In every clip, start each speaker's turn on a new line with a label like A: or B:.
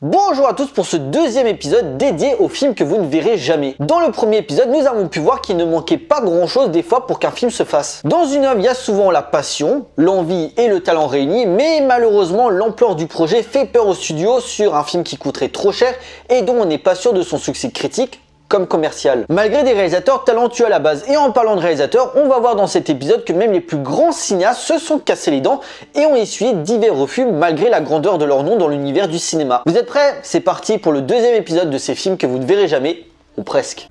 A: Bonjour à tous pour ce deuxième épisode dédié aux films que vous ne verrez jamais. Dans le premier épisode, nous avons pu voir qu'il ne manquait pas grand chose des fois pour qu'un film se fasse. Dans une œuvre, il y a souvent la passion, l'envie et le talent réunis, mais malheureusement, l'ampleur du projet fait peur aux studios sur un film qui coûterait trop cher et dont on n'est pas sûr de son succès critique comme commercial. Malgré des réalisateurs talentueux à la base. Et en parlant de réalisateurs, on va voir dans cet épisode que même les plus grands cinéastes se sont cassés les dents et ont essuyé divers refus malgré la grandeur de leur nom dans l'univers du cinéma. Vous êtes prêts? C'est parti pour le deuxième épisode de ces films que vous ne verrez jamais, ou presque.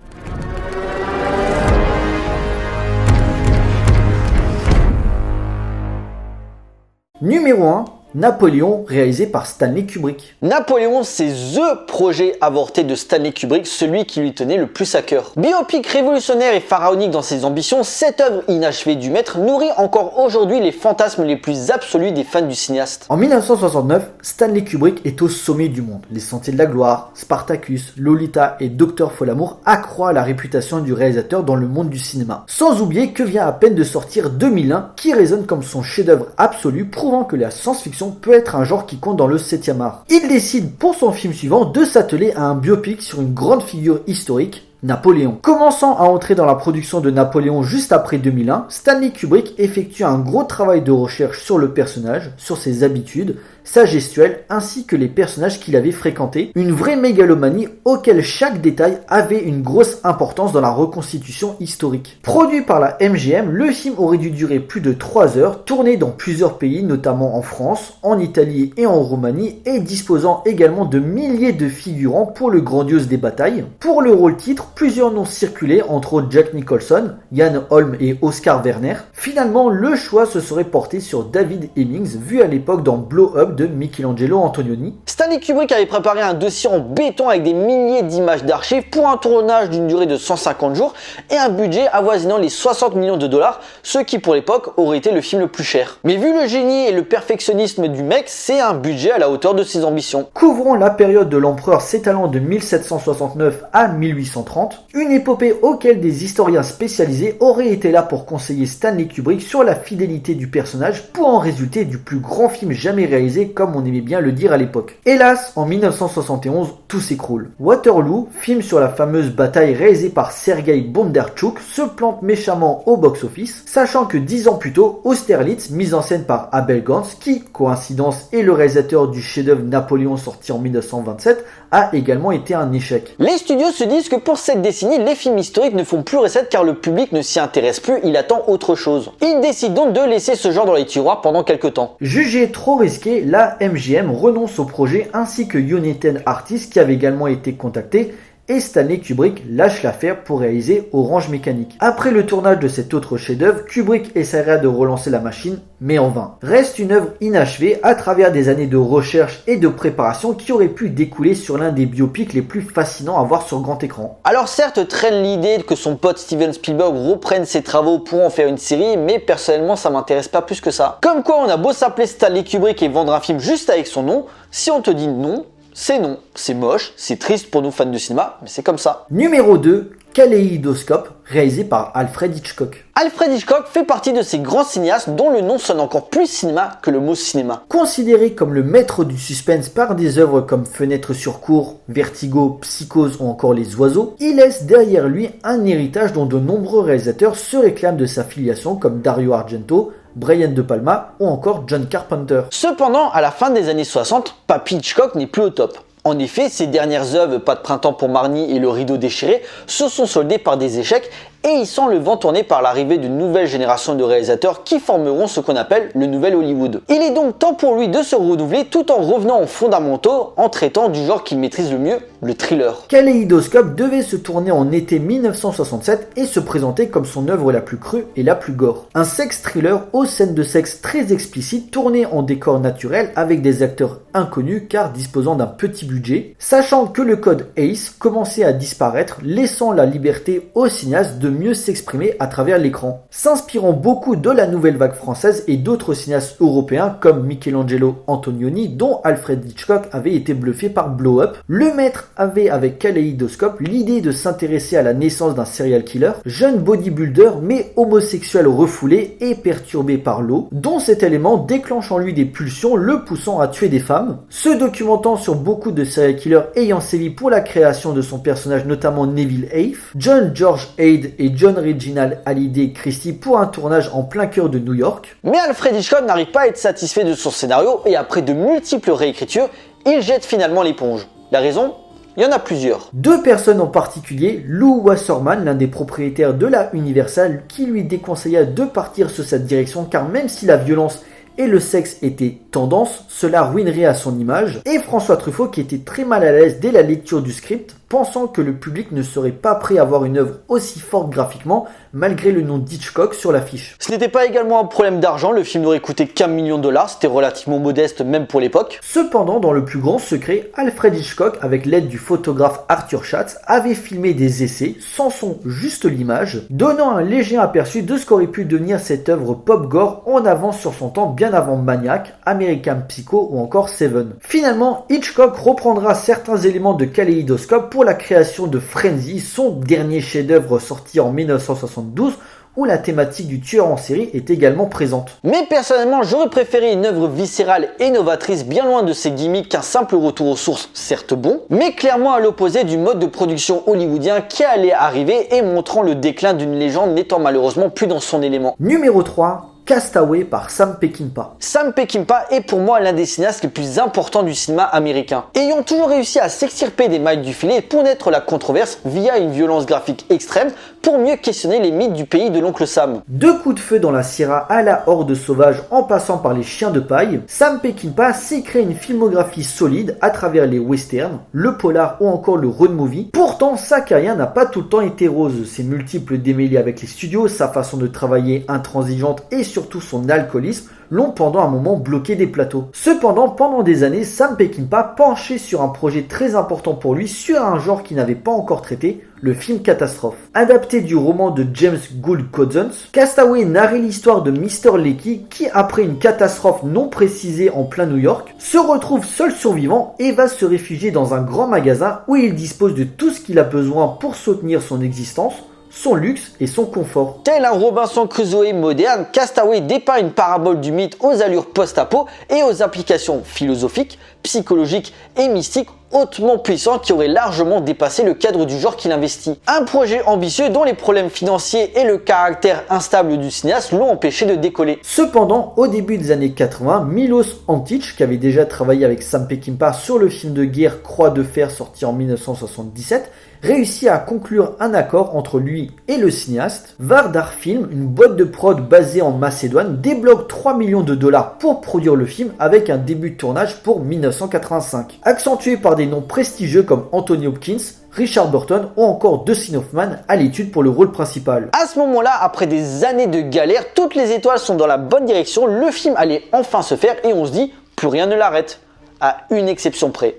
B: Numéro 1, Napoléon, réalisé par Stanley Kubrick.
A: Napoléon, c'est THE projet avorté de Stanley Kubrick, celui qui lui tenait le plus à cœur. Biopic révolutionnaire et pharaonique dans ses ambitions, cette œuvre inachevée du maître nourrit encore aujourd'hui les fantasmes les plus absolus des fans du cinéaste.
B: En 1969, Stanley Kubrick est au sommet du monde. Les Sentiers de la Gloire, Spartacus, Lolita et Docteur Folamour accroît la réputation du réalisateur dans le monde du cinéma. Sans oublier que vient à peine de sortir 2001, qui résonne comme son chef-d'œuvre absolu, prouvant que la science-fiction peut être un genre qui compte dans le 7e art. Il décide pour son film suivant de s'atteler à un biopic sur une grande figure historique, Napoléon. Commençant à entrer dans la production de Napoléon juste après 2001, Stanley Kubrick effectue un gros travail de recherche sur le personnage, sur ses habitudes, sa gestuelle, ainsi que les personnages qu'il avait fréquentés. Une vraie mégalomanie auquel chaque détail avait une grosse importance dans la reconstitution historique. Produit par la MGM, le film aurait dû durer plus de 3 heures, tourné dans plusieurs pays, notamment en France, en Italie et en Roumanie, et disposant également de milliers de figurants pour le grandiose des batailles. Pour le rôle titre, plusieurs noms circulaient, entre autres Jack Nicholson, Ian Holm et Oscar Werner. Finalement, le choix se serait porté sur David Hemmings, vu à l'époque dans Blow Up de Michelangelo Antonioni.
A: Stanley Kubrick avait préparé un dossier en béton avec des milliers d'images d'archives pour un tournage d'une durée de 150 jours et un budget avoisinant les 60 millions de dollars, ce qui pour l'époque aurait été le film le plus cher. Mais vu le génie et le perfectionnisme du mec, c'est un budget à la hauteur de ses ambitions.
B: Couvrant la période de l'empereur s'étalant de 1769 à 1830, une épopée auquel des historiens spécialisés auraient été là pour conseiller Stanley Kubrick sur la fidélité du personnage pour en résulter du plus grand film jamais réalisé, comme on aimait bien le dire à l'époque. Hélas, en 1971, tout s'écroule. Waterloo, film sur la fameuse bataille réalisée par Sergei Bondarchuk, se plante méchamment au box-office, sachant que 10 ans plus tôt, Austerlitz, mise en scène par Abel Gance, qui, coïncidence, est le réalisateur du chef-d'œuvre Napoléon sorti en 1927, a également été un échec.
A: Les studios se disent que pour cette décennie, les films historiques ne font plus recette car le public ne s'y intéresse plus, il attend autre chose. Ils décident donc de laisser ce genre dans les tiroirs pendant quelques temps.
B: Jugé trop risqué, la MGM renonce au projet ainsi que United Artists qui avait également été contacté, et Stanley Kubrick lâche l'affaire pour réaliser Orange Mécanique. Après le tournage de cet autre chef-d'œuvre, Kubrick essaiera de relancer la machine, mais en vain. Reste une œuvre inachevée à travers des années de recherche et de préparation qui auraient pu découler sur l'un des biopics les plus fascinants à voir sur grand écran.
A: Alors certes, traîne l'idée que son pote Steven Spielberg reprenne ses travaux pour en faire une série, mais personnellement ça m'intéresse pas plus que ça. Comme quoi on a beau s'appeler Stanley Kubrick et vendre un film juste avec son nom, si on te dit non, c'est moche, c'est triste pour nous fans de cinéma, mais c'est comme ça.
B: Numéro 2, Kaléidoscope, réalisé par Alfred Hitchcock.
A: Alfred Hitchcock fait partie de ces grands cinéastes dont le nom sonne encore plus cinéma que le mot cinéma.
B: Considéré comme le maître du suspense par des œuvres comme Fenêtre sur cour, Vertigo, Psychose ou encore Les Oiseaux, il laisse derrière lui un héritage dont de nombreux réalisateurs se réclament de sa filiation comme Dario Argento, Brian De Palma ou encore John Carpenter.
A: Cependant, à la fin des années 60, Papy Hitchcock n'est plus au top. En effet, ses dernières œuvres, Pas de printemps pour Marnie et Le rideau déchiré, se sont soldées par des échecs et il sent le vent tourner par l'arrivée d'une nouvelle génération de réalisateurs qui formeront ce qu'on appelle le nouvel Hollywood. Il est donc temps pour lui de se renouveler tout en revenant aux fondamentaux en traitant du genre qu'il maîtrise le mieux, le thriller.
B: Kaléidoscope devait se tourner en été 1967 et se présenter comme son œuvre la plus crue et la plus gore. Un sex thriller aux scènes de sexe très explicites tourné en décor naturel avec des acteurs inconnus car disposant d'un petit budget, sachant que le code ACE commençait à disparaître, laissant la liberté aux cinéastes de de mieux s'exprimer à travers l'écran. S'inspirant beaucoup de la nouvelle vague française et d'autres cinéastes européens comme Michelangelo Antonioni, dont Alfred Hitchcock avait été bluffé par Blow Up, le maître avait avec Kaléidoscope l'idée de s'intéresser à la naissance d'un serial killer, jeune bodybuilder mais homosexuel refoulé et perturbé par l'eau, dont cet élément déclenche en lui des pulsions le poussant à tuer des femmes. Se documentant sur beaucoup de serial killers ayant sévi pour la création de son personnage, notamment Neville Haif, John George Haid et John Reginald Hallyday Christie pour un tournage en plein cœur de New York.
A: Mais Alfred Hitchcock n'arrive pas à être satisfait de son scénario et après de multiples réécritures, il jette finalement l'éponge. La raison ? Il y en a plusieurs.
B: Deux personnes en particulier, Lou Wasserman, l'un des propriétaires de la Universal, qui lui déconseilla de partir sur cette direction car même si la violence et le sexe étaient tendance, cela ruinerait à son image, et François Truffaut qui était très mal à l'aise dès la lecture du script, pensant que le public ne serait pas prêt à voir une œuvre aussi forte graphiquement, malgré le nom d'Hitchcock sur l'affiche.
A: Ce n'était pas également un problème d'argent, le film n'aurait coûté qu'1 million de dollars, c'était relativement modeste même pour l'époque.
B: Cependant, dans le plus grand secret, Alfred Hitchcock, avec l'aide du photographe Arthur Schatz, avait filmé des essais, sans son, juste l'image, donnant un léger aperçu de ce qu'aurait pu devenir cette œuvre pop-gore en avance sur son temps, bien avant Maniac, American Psycho ou encore Seven. Finalement, Hitchcock reprendra certains éléments de Kaléidoscope pour la création de Frenzy, son dernier chef-d'œuvre sorti en 1972, où la thématique du tueur en série est également présente.
A: Mais personnellement, j'aurais préféré une œuvre viscérale et novatrice bien loin de ses gimmicks qu'un simple retour aux sources, certes bon, mais clairement à l'opposé du mode de production hollywoodien qui allait arriver et montrant le déclin d'une légende n'étant malheureusement plus dans son élément.
B: Numéro 3. Castaway par Sam Peckinpah.
A: Sam Peckinpah est pour moi l'un des cinéastes les plus importants du cinéma américain, ayant toujours réussi à s'extirper des mailles du filet pour naître la controverse via une violence graphique extrême pour mieux questionner les mythes du pays de l'oncle Sam.
B: De coups de feu dans la Sierra à la horde sauvage en passant par les chiens de paille, Sam Peckinpah s'est créé une filmographie solide à travers les westerns, le polar ou encore le road movie. Pourtant, sa carrière n'a pas tout le temps été rose. Ses multiples démêlés avec les studios, sa façon de travailler intransigeante et surtout son alcoolisme l'ont pendant un moment bloqué des plateaux. Cependant, pendant des années, Sam Peckinpah penchait sur un projet très important pour lui, sur un genre qu'il n'avait pas encore traité, le film catastrophe. Adapté du roman de James Gould Cousins, Castaway narrait l'histoire de Mr. Leakey qui, après une catastrophe non précisée en plein New York, se retrouve seul survivant et va se réfugier dans un grand magasin où il dispose de tout ce qu'il a besoin pour soutenir son existence, son luxe et son confort.
A: Tel un Robinson Crusoe moderne, Castaway dépeint une parabole du mythe aux allures post-apo et aux applications philosophiques, psychologiques et mystiques hautement puissants qui auraient largement dépassé le cadre du genre qu'il investit. Un projet ambitieux dont les problèmes financiers et le caractère instable du cinéaste l'ont empêché de décoller.
B: Cependant, au début des années 80, Milos Antic, qui avait déjà travaillé avec Sam Peckinpah sur le film de guerre Croix de fer sorti en 1977, réussit à conclure un accord entre lui et le cinéaste. Vardar Film, une boîte de prod basée en Macédoine, débloque 3 millions de dollars pour produire le film avec un début de tournage pour 1985. Accentué par des noms prestigieux comme Anthony Hopkins, Richard Burton ou encore Dustin Hoffman à l'étude pour le rôle principal.
A: À ce moment-là, après des années de galère, toutes les étoiles sont dans la bonne direction, le film allait enfin se faire et on se dit, plus rien ne l'arrête. À une exception près.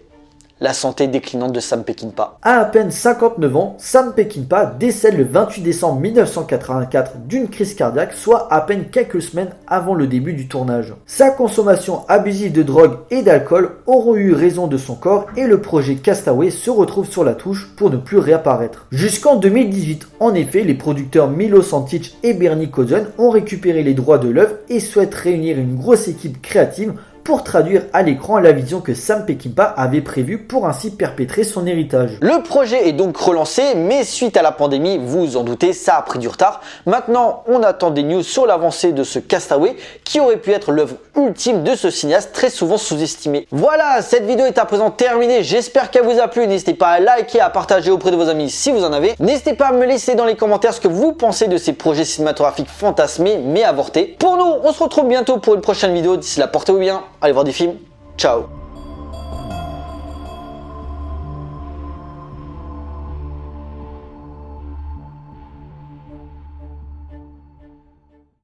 A: La santé déclinante de Sam Peckinpah.
B: À peine 59 ans, Sam Peckinpah décède le 28 décembre 1984 d'une crise cardiaque, soit à peine quelques semaines avant le début du tournage. Sa consommation abusive de drogue et d'alcool auront eu raison de son corps et le projet Castaway se retrouve sur la touche pour ne plus réapparaître. Jusqu'en 2018, en effet, les producteurs Milos Antic et Bernie Cozen ont récupéré les droits de l'œuvre et souhaitent réunir une grosse équipe créative pour traduire à l'écran la vision que Sam Peckinpah avait prévue pour ainsi perpétrer son héritage.
A: Le projet est donc relancé, mais suite à la pandémie, vous vous en doutez, ça a pris du retard. Maintenant, on attend des news sur l'avancée de ce Castaway qui aurait pu être l'œuvre ultime de ce cinéaste très souvent sous-estimé. Voilà, cette vidéo est à présent terminée. J'espère qu'elle vous a plu. N'hésitez pas à liker, à partager auprès de vos amis si vous en avez. N'hésitez pas à me laisser dans les commentaires ce que vous pensez de ces projets cinématographiques fantasmés mais avortés. Pour nous, on se retrouve bientôt pour une prochaine vidéo. D'ici là, portez-vous bien. Allez voir des films. Ciao.